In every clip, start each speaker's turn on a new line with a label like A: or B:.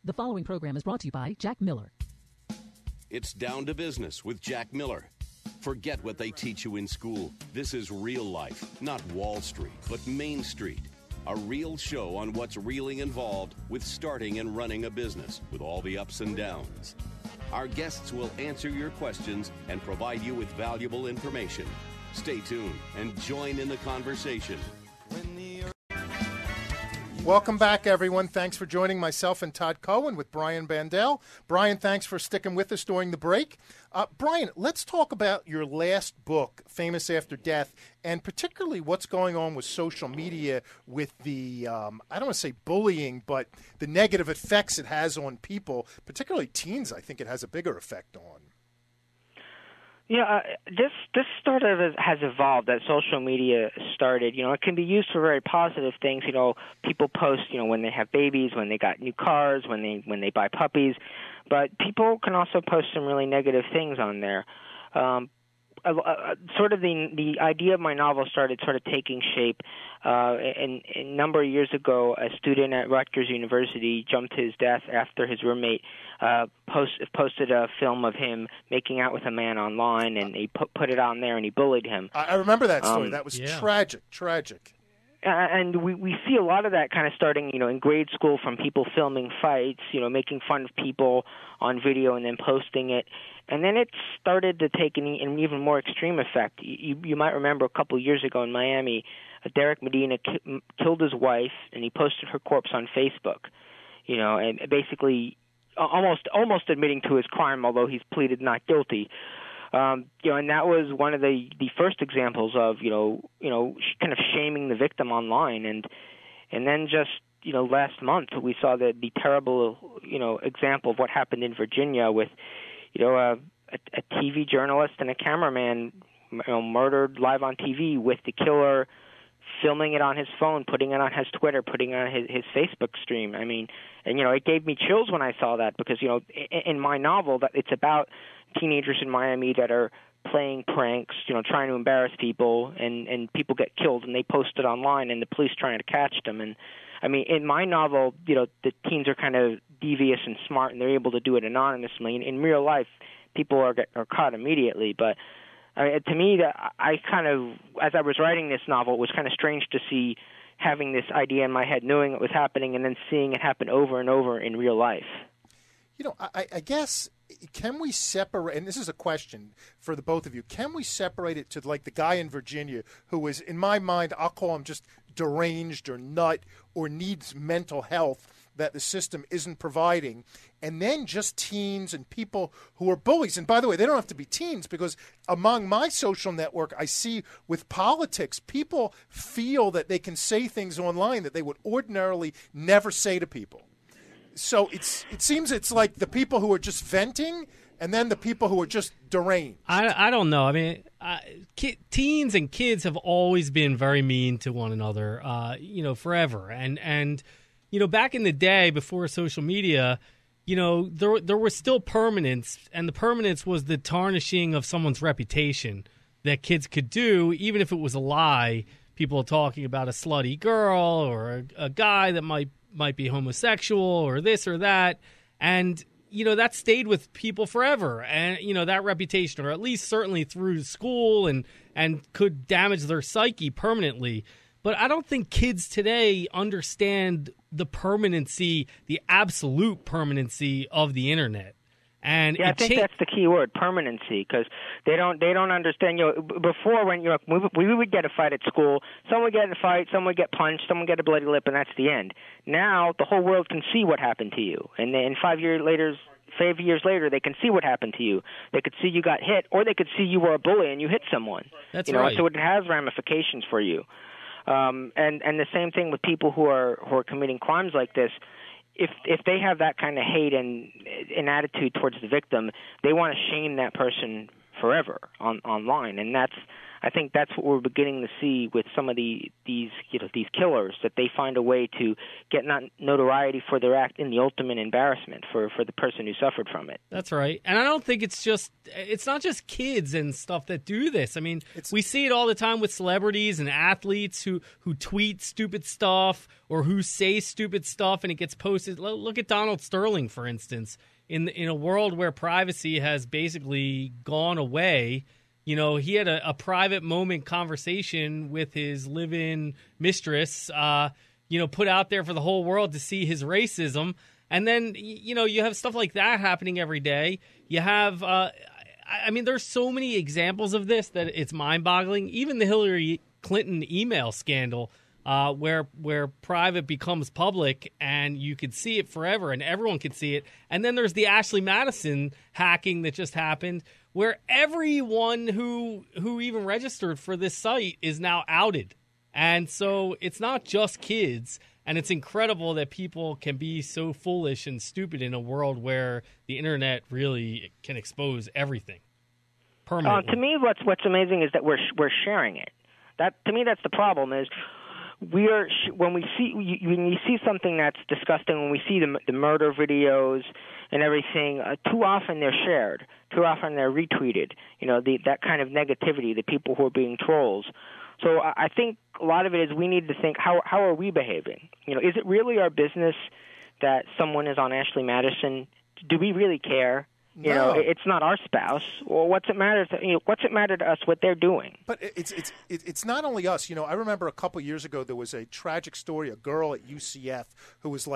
A: The following program is brought to you by Jack Miller.
B: It's Down to Business with Jack Miller. Forget what they teach you in school. This is real life, not Wall Street, but Main Street. A real show on what's really involved with starting and running a business with all the ups and downs. Our guests will answer your questions and provide you with valuable information. Stay tuned and join in the conversation.
C: Welcome back, everyone. Thanks for joining myself and Todd Cohen with Brian Bandell. Brian, thanks for sticking with us during the break. Brian, let's talk about your last book, Famous After Death, and particularly what's going on with social media with the, I don't want to say bullying, but the negative effects it has on people, particularly teens. I think it has a bigger effect on.
D: Yeah, this sort of has evolved. That social media started. It can be used for very positive things. People post, when they have babies, when they got new cars, when they buy puppies. But people can also post some really negative things on there. Sort of the idea of my novel started sort of taking shape. A number of years ago, a student at Rutgers University jumped to his death after his roommate posted a film of him making out with a man online, and he put it on there, and he bullied him.
C: I remember that story. That was tragic.
D: And we see a lot of that kind of starting, in grade school from people filming fights, making fun of people on video and then posting it. And then it started to take an even more extreme effect. You might remember a couple of years ago in Miami, Derek Medina killed his wife, and he posted her corpse on Facebook, and basically almost admitting to his crime, although he's pleaded not guilty. And that was one of the first examples of, kind of shaming the victim online. And then just, last month we saw the terrible, example of what happened in Virginia with, a TV journalist and a cameraman, murdered live on TV with the killer filming it on his phone, putting it on his Twitter, putting it on his Facebook stream. I mean, and, it gave me chills when I saw that because, in my novel, that it's about teenagers in Miami that are playing pranks, trying to embarrass people, and people get killed, and they post it online, and the police trying to catch them. And, I mean, in my novel, the teens are kind of devious and smart, and they're able to do it anonymously. In real life, people are caught immediately. But to me, I kind of, as I was writing this novel, it was kind of strange to see having this idea in my head, knowing it was happening, and then seeing it happen over and over in real life.
C: I guess, can we separate, and this is a question for the both of you, can we separate it to like the guy in Virginia who was, in my mind, I'll call him just deranged or nut or needs mental health that the system isn't providing, and then just teens and people who are bullies. And by the way, they don't have to be teens, because among my social network, I see with politics, people feel that they can say things online that they would ordinarily never say to people. So it seems it's like the people who are just venting and then the people who are just deranged.
E: I don't know. I mean, teens and kids have always been very mean to one another, forever. And back in the day before social media, there was still permanence, and the permanence was the tarnishing of someone's reputation that kids could do, even if it was a lie. People are talking about a slutty girl or a guy that might be homosexual or this or that. And, that stayed with people forever. And, that reputation, or at least certainly through school, and could damage their psyche permanently. But I don't think kids today understand the permanency, the absolute permanency of the internet. And
D: I think that's the key word, permanency, because they don't understand. Before, when we would get a fight at school, someone would get in a fight, someone would get punched, someone would get a bloody lip, and that's the end. Now the whole world can see what happened to you, and then 5 years later, they can see what happened to you. They could see you got hit, or they could see you were a bully and you hit someone.
E: That's right.
D: So it has ramifications for you. And the same thing with people who are committing crimes like this. If they have that kind of hate and an attitude towards the victim, they want to shame that person forever online, and that's I think that's what we're beginning to see with some of these killers, that they find a way to get not notoriety for their act in the ultimate embarrassment for the person who suffered from it.
E: That's right. And I don't think it's not just kids and stuff that do this. I mean, we see it all the time with celebrities and athletes who tweet stupid stuff or who say stupid stuff and it gets posted. Look at Donald Sterling, for instance. In a world where privacy has basically gone away, he had a private moment conversation with his live-in mistress, put out there for the whole world to see his racism. And then, you have stuff like that happening every day. You have, there's so many examples of this that it's mind-boggling. Even the Hillary Clinton email scandal, where private becomes public and you could see it forever and everyone could see it. And then there's the Ashley Madison hacking that just happened, where everyone who even registered for this site is now outed. And so it's not just kids, and it's incredible that people can be so foolish and stupid in a world where the internet really can expose everything permanently.
D: To me, what's amazing is that we're sharing it. To me, that's the problem. Is when you see something that's disgusting, when we see the murder videos and everything, too often they're shared, too often they're retweeted. That kind of negativity, the people who are being trolls. So I think a lot of it is we need to think, how are we behaving? Is it really our business that someone is on Ashley Madison? Do we really care?
C: No.
D: It's not our spouse. Well, what's it matter to us what they're doing?
C: But it's not only us. I remember a couple years ago there was a tragic story. A girl at UCF who was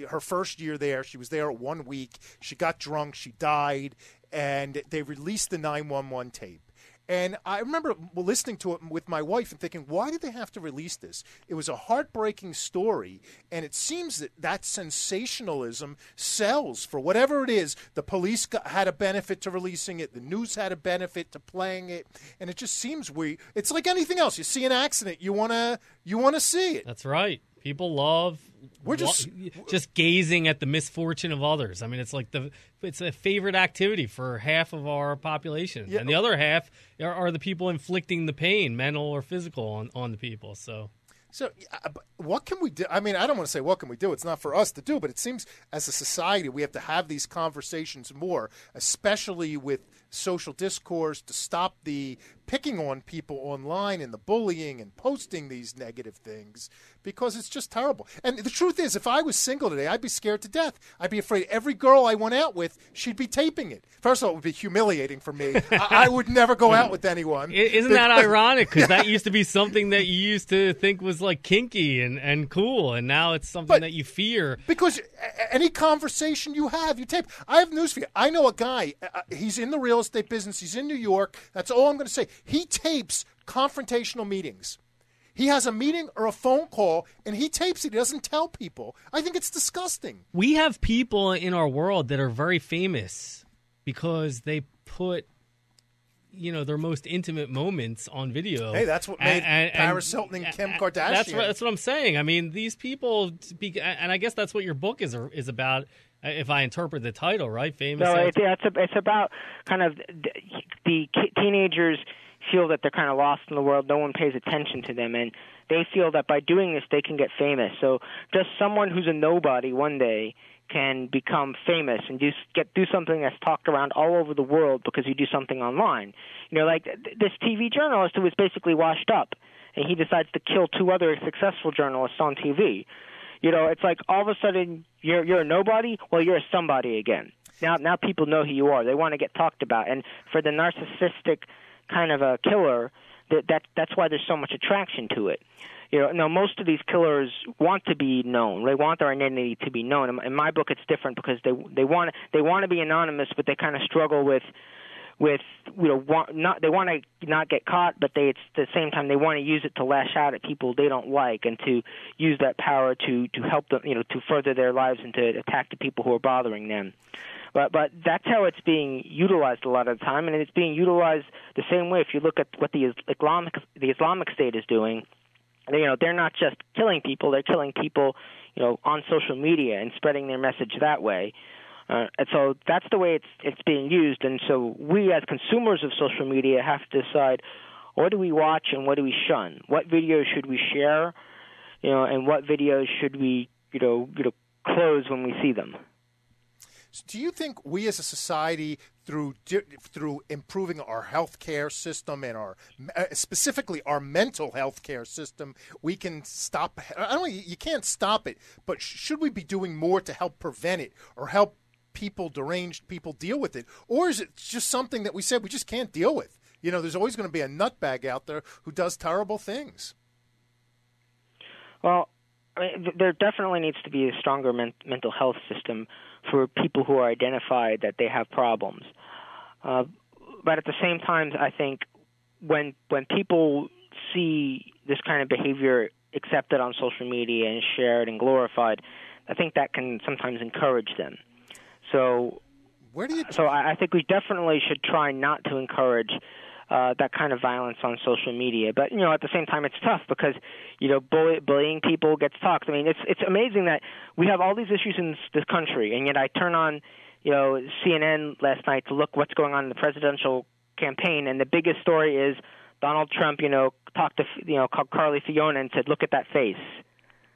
C: her first year there. She was there 1 week. She got drunk. She died, and they released the 911 tape. And I remember listening to it with my wife and thinking, why did they have to release this? It was a heartbreaking story, and it seems that sensationalism sells for whatever it is. The police had a benefit to releasing it. The news had a benefit to playing it. And it just seems it's like anything else. You see an accident, you want to see it.
E: That's right. People love just gazing at the misfortune of others. I mean, it's a favorite activity for half of our population, and the other half are the people inflicting the pain, mental or physical, on the people. So what can we do? I mean, I don't want to say what can we do. It's not for us to do, but it seems as a society we have to have these conversations more, especially with social discourse, to stop the picking on people online and the bullying and posting these negative things, because it's just terrible. And the truth is, if I was single today, I'd be scared to death. I'd be afraid every girl I went out with, she'd be taping it. First of all, it would be humiliating for me. I would never go out with anyone. Isn't that ironic? Because that used to be something that you used to think was like kinky and cool, and now it's something that you fear.
C: Because any conversation you have, you tape. I have news for you. I know a guy, he's in the real estate business. He's in New York. That's all I'm going to say. He tapes confrontational meetings. He has a meeting or a phone call, and he tapes it. He doesn't tell people. I think it's disgusting.
E: We have people in our world that are very famous because they put, their most intimate moments on video.
C: Hey, that's what made Paris Hilton and Kim Kardashian.
E: That's what I'm saying. I mean, these people, and I guess that's what your book is about. If I interpret the title right, famous.
D: No, it's about kind of the teenagers feel that they're kind of lost in the world. No one pays attention to them, and they feel that by doing this they can get famous. So just someone who's a nobody one day can become famous and do something that's talked around all over the world because you do something online. Like this TV journalist who was basically washed up, and he decides to kill 2 other successful journalists on TV. It's like all of a sudden you're a nobody. Well, you're a somebody again. Now people know who you are. They want to get talked about. And for the narcissistic kind of a killer, that's why there's so much attraction to it. Most of these killers want to be known. They want their identity to be known. In my book, it's different because they want to be anonymous, but they kind of struggle with they want to not get caught, but at the same time they want to use it to lash out at people they don't like and to use that power to help them, to further their lives and to attack the people who are bothering them. But that's how it's being utilized a lot of the time, and it's being utilized the same way. If you look at what the Islamic State is doing, they're not just killing people; they're killing people, on social media and spreading their message that way. And so that's the way it's being used. And so we as consumers of social media have to decide, what do we watch and what do we shun? What videos should we share, and what videos should we, close when we see them?
C: Do you think we as a society, through improving our healthcare system and specifically our mental health care system, we can stop? I don't know, you can't stop it, but should we be doing more to help prevent it or help deranged people deal with it? Or is it just something that we said we just can't deal with? There's always going to be a nutbag out there who does terrible things.
D: Well, there definitely needs to be a stronger mental health system for people who are identified that they have problems. But at the same time, I think when people see this kind of behavior accepted on social media and shared and glorified, I think that can sometimes encourage them. So I think we definitely should try not to encourage that kind of violence on social media. But, at the same time, it's tough because, bullying people gets talked. I mean, it's amazing that we have all these issues in this country, and yet I turn on, CNN last night to look what's going on in the presidential campaign, and the biggest story is Donald Trump, talked to, called Carly Fiona and said, look at that face.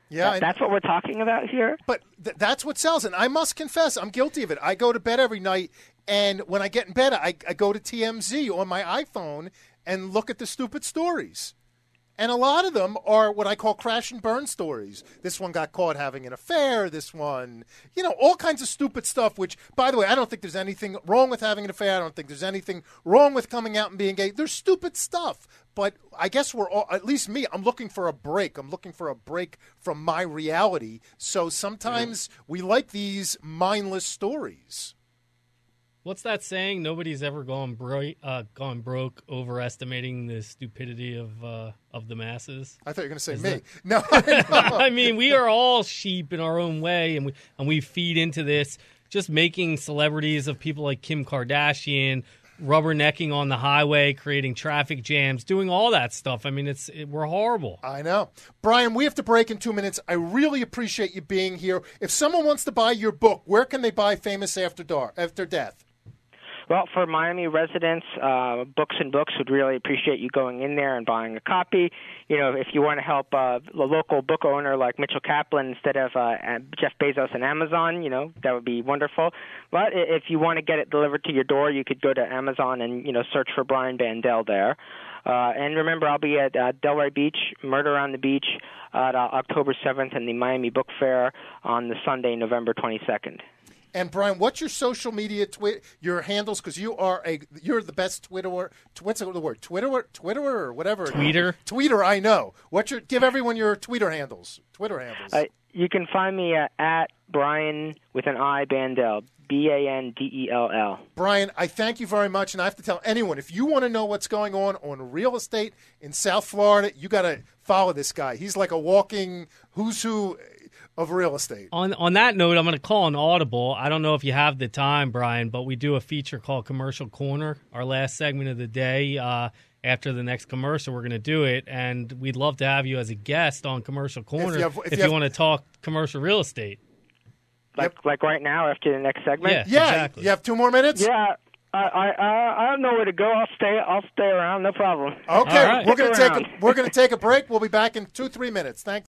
C: Yeah,
D: that's what we're talking about here.
C: But that's what sells. And I must confess, I'm guilty of it. I go to bed every night, and when I get in bed, I go to TMZ on my iPhone and look at the stupid stories. And a lot of them are what I call crash and burn stories. This one got caught having an affair. This one, all kinds of stupid stuff, which, by the way, I don't think there's anything wrong with having an affair. I don't think there's anything wrong with coming out and being gay. There's stupid stuff. But I guess we're all, at least me, I'm looking for a break. I'm looking for a break from my reality. So sometimes we like these mindless stories.
E: What's that saying? Nobody's ever gone broke overestimating the stupidity of the masses.
C: I thought you were going to say
E: Is
C: me.
E: that...
C: No,
E: I mean, we are all sheep in our own way, and we feed into this, just making celebrities of people like Kim Kardashian, rubbernecking on the highway, creating traffic jams, doing all that stuff. I mean, we're horrible.
C: I know. Brian, we have to break in 2 minutes. I really appreciate you being here. If someone wants to buy your book, where can they buy Famous After Death?
D: Well, for Miami residents, Books and Books would really appreciate you going in there and buying a copy. If you want to help a local book owner like Mitchell Kaplan instead of Jeff Bezos and Amazon, that would be wonderful. But if you want to get it delivered to your door, you could go to Amazon and, search for Brian Bandell there. And remember, I'll be at Delray Beach, Murder on the Beach, October 7th, and the Miami Book Fair on the Sunday, November 22nd.
C: And Brian, what's your social media your handles? Because you're the best Twitterer. What's the word? Twitterer or whatever. Tweeter. I know. Give everyone your Twitter handles. You
D: can find me at Brian with an I Bandell. Bandell.
C: Brian, I thank you very much, and I have to tell anyone, if you want to know what's going on real estate in South Florida, you got to follow this guy. He's like a walking who's who of real estate.
E: On that note, I'm going to call an audible. I don't know if you have the time, Brian, but we do a feature called Commercial Corner, our last segment of the day. After the next commercial, we're going to do it, and we'd love to have you as a guest on Commercial Corner if you want to talk commercial real estate.
D: Like right now after the next segment?
E: Yeah, exactly.
C: You have 2 more minutes?
D: Yeah. I don't know where to go. I'll stay around. No problem.
C: Okay,
E: right.
C: we're going to take a break. We'll be back in 2-3 minutes. Thanks.